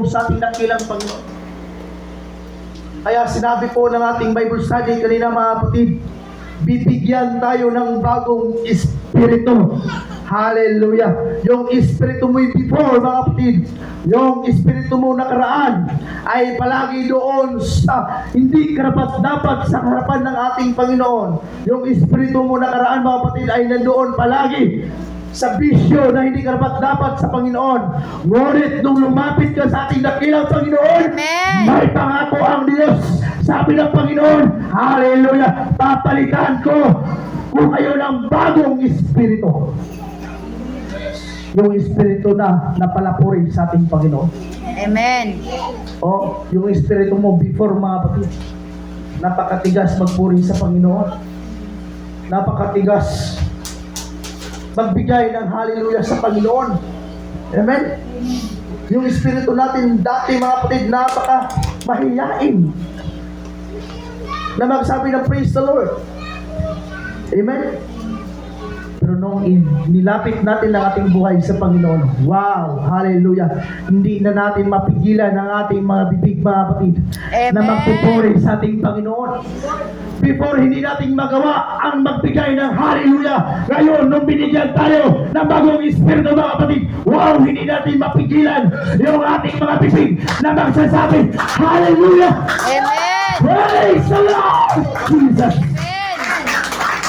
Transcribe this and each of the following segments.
sa ating dakilang Panginoon. Kaya sinabi po ng ating Bible study kanina mga kapatid, bibigyan tayo ng bagong espiritu. Hallelujah. Yung espiritu mo before mga kapatid, yung espiritu mo nakaraan ay palagi doon sa hindi karapat-dapat sa harapan ng ating Panginoon. Yung espiritu mo nakaraan mga kapatid ay nandoon palagi sa bisyo na hindi karapat-dapat sa Panginoon. Ngunit nung lumapit ka sa ating dakilang Panginoon, Amen. may pangako ang Diyos. Sabi ng Panginoon, hallelujah, papalitan ko kung kayo ng bagong espiritu. Yung espiritu na napalapuri sa ating Panginoon. Amen. O, yung espiritu mo before mga kapatid, napakatigas magpuri sa Panginoon. Napakatigas magbigay ng hallelujah sa Panginoon. Amen? Yung espiritu natin dati mga kapatid, napaka mahiyain na magsabi ng praise the Lord. Amen? Pero nung nilapit natin ang ating buhay sa Panginoon, wow, hallelujah, hindi na natin mapigilan ang ating mga bibig mga kapatid na Amen. magpupuri sa ating Panginoon. Before, hindi natin magawa ang magbigay ng hallelujah. Ngayon, nung binigyan tayo ng bagong espiritu mga kapatid, wow, hindi natin mapigilan yung ating mga bibig na magsasabi, hallelujah! Amen. Praise the Lord! Jesus! Amen.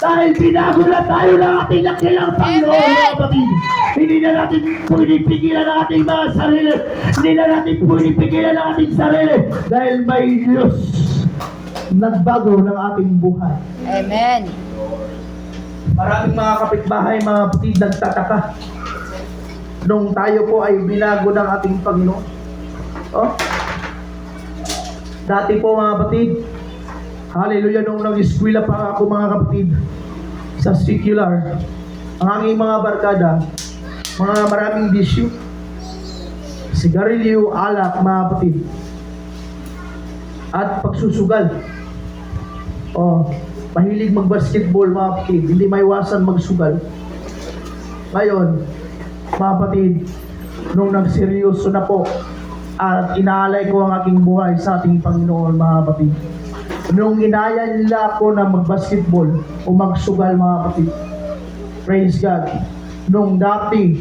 Dahil binago na tayo ng ating dakilang Panginoon, Amen. mga kapatid. Hindi na natin pwedeng pigilan ang ating mga sarili. Hindi na natin pwedeng pigilan ang ating sarili. Dahil may Diyos nagbago ng ating buhay. Amen. Maraming mga kapitbahay, mga kapatid, nagtataka nung tayo po ay binago ng ating Panginoon. Oh? Dati po mga kapatid, hallelujah, nung nag-eskwela pa ako mga kapatid sa secular, ang aking mga barkada, mga maraming bisyo, sigarilyo, alak mga kapatid, at pagsusugal. Oh, mahilig mag-basketball mga kapatid, hindi maiwasan magsugal. Ngayon, mga kapatid, nung nagseryoso na po at inaalay ko ang aking buhay sa ating Panginoon mga kapatid, nung inaya nila ako na mag-basketball o magsugal mga kapatid, praise God, nung dati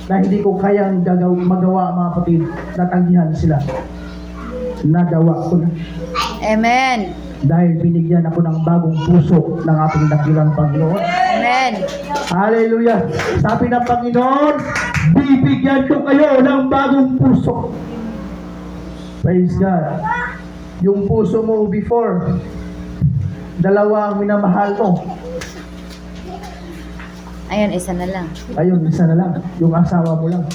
na hindi ko kayang magawa mga kapatid, natanggihan sila. Nagawa ko na. Amen. Dahil binigyan ako ng bagong puso ng ating dakilang Panginoon. Amen. Hallelujah! Sabi ng Panginoon, bibigyan ko kayo ng bagong puso. Praise God. Yung puso mo before, dalawa ang minamahal mo. Ayun, isa na lang. Ayun, isa na lang. Yung asawa mo lang.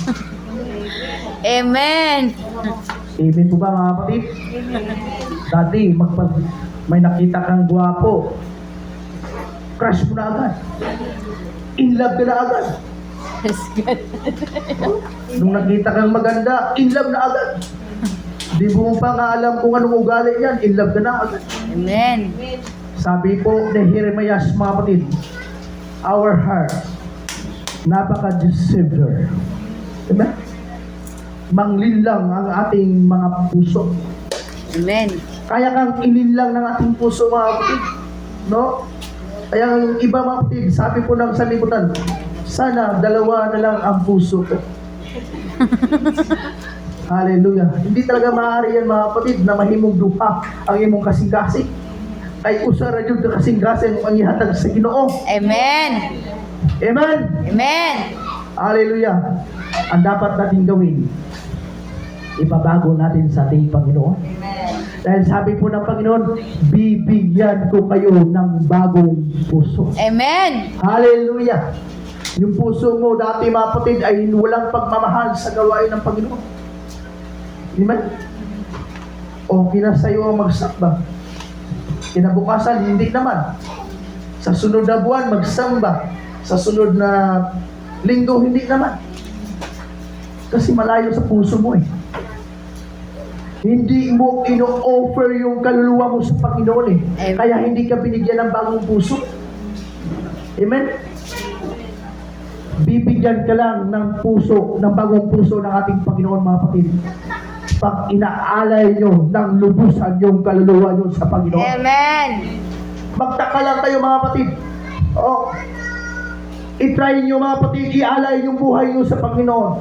Amen. Amen po ba mga kapatid? Dati, may nakita kang gwapo, crush mo na agad. In love ka na agad. Yes, God. Nung nakita kang maganda, in love na agad. Di mo pa nga alam kung anong ugali yan, in love ka na agad. Amen. Sabi po ni Jeremias mga kapatid, our heart, napaka-deceiver. Diba? Manglinlang ang ating mga puso. Amen. Kaya kang ilinlang ng ating puso mga kapatid. No? Kaya yung iba mga kapatid, sabi po ng sanlibutan, sana dalawa na lang ang puso ko. Hallelujah. Hindi talaga maaari yan mga kapatid na mahimong duha ang imong kasing-kasing. Ay usa ra jud ka kasing-kasing ang ihatag sa Ginoo. Amen. Amen. Amen. Hallelujah. Ang dapat natin gawin, ipabago natin sa ating Panginoon. Dahil sabi po ng Panginoon, bibigyan ko kayo ng bagong puso. Amen. Hallelujah. Yung puso mo dati mga kapatid ay walang pagmamahal sa gawain ng Panginoon. Amen? Okay na sa iyo ang magsamba. Kinabukasan, hindi naman. Sa sunod na buwan, magsamba. Sa sunod na linggo, hindi naman. Kasi malayo sa puso mo eh. Hindi mo ino-offer yung kaluluwa mo sa Panginoon eh. Amen. Kaya hindi ka binigyan ng bagong puso. Amen? bibigyan ka lang ng puso, ng bagong puso ng ating Panginoon, mga kapatid. Pag inaalay nyo ng lubusan yung kaluluwa nyo sa Panginoon. Amen. Magtaka lang kayo, mga kapatid. O, i-try nyo, mga kapatid, ialay yung buhay nyo sa Panginoon.